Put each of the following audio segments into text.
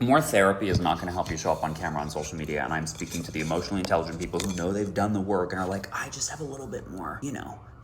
More therapy is not going to help you show up on camera on social media, and I'm speaking to the emotionally intelligent people who know they've done the work and are like, I just have a little bit more,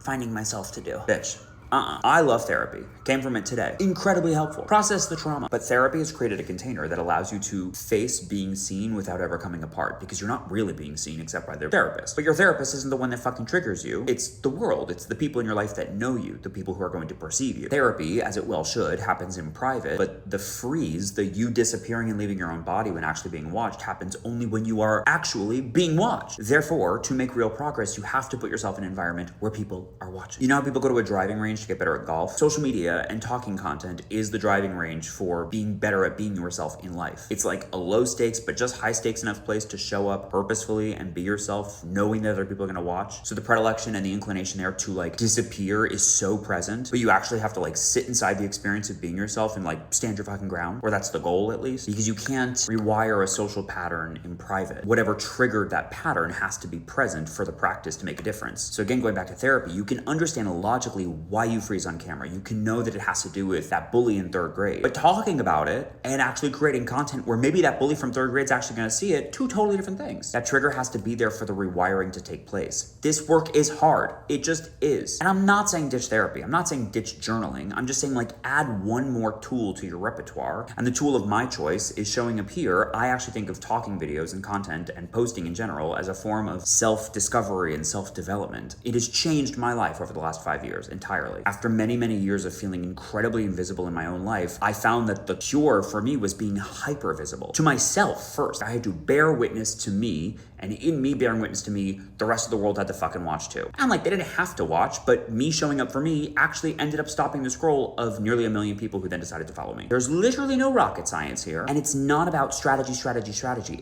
finding myself to do. Bitch. I love therapy. Came from it today. Incredibly helpful. Process the trauma. But therapy has created a container that allows you to face being seen without ever coming apart, because you're not really being seen except by their therapist. But your therapist isn't the one that fucking triggers you. It's the world. It's the people in your life that know you, the people who are going to perceive you. Therapy, as it well should, happens in private, but the freeze, the you disappearing and leaving your own body when actually being watched, happens only when you are actually being watched. Therefore, to make real progress, you have to put yourself in an environment where people are watching. You know how people go to a driving range to get better at golf? Social media and talking content is the driving range for being better at being yourself in life. It's like a low stakes, but just high stakes enough place to show up purposefully and be yourself, knowing that other people are gonna watch. So the predilection and the inclination there to disappear is so present, but you actually have to sit inside the experience of being yourself and stand your fucking ground, or that's the goal at least, because you can't rewire a social pattern in private. Whatever triggered that pattern has to be present for the practice to make a difference. So again, going back to therapy, you can understand logically why you freeze on camera. You can know that it has to do with that bully in third grade. But talking about it and actually creating content where maybe that bully from third grade is actually going to see it, two totally different things. That trigger has to be there for the rewiring to take place. This work is hard. It just is. And I'm not saying ditch therapy. I'm not saying ditch journaling. I'm just saying add one more tool to your repertoire. And the tool of my choice is showing up here. I actually think of talking videos and content and posting in general as a form of self-discovery and self-development. It has changed my life over the last 5 years entirely. After many years of feeling incredibly invisible in my own life, I found that the cure for me was being hyper visible to myself first. I had to bear witness to me, and in me bearing witness to me, the rest of the world had to fucking watch too. And they didn't have to watch, but me showing up for me actually ended up stopping the scroll of nearly 1 million people who then decided to follow me. There's literally no rocket science here, and it's not about strategy.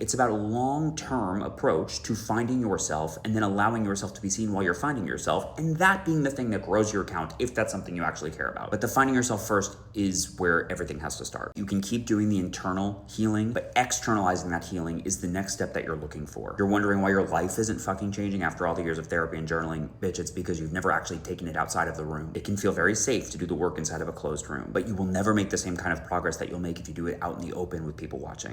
It's about a long-term approach to finding yourself and then allowing yourself to be seen while you're finding yourself, and that being the thing that grows your account if that's something you actually care about. But the finding yourself first is where everything has to start. You can keep doing the internal healing, but externalizing that healing is the next step that you're looking for. You're wondering why your life isn't fucking changing after all the years of therapy and journaling. Bitch, it's because you've never actually taken it outside of the room. It can feel very safe to do the work inside of a closed room, but you will never make the same kind of progress that you'll make if you do it out in the open with people watching.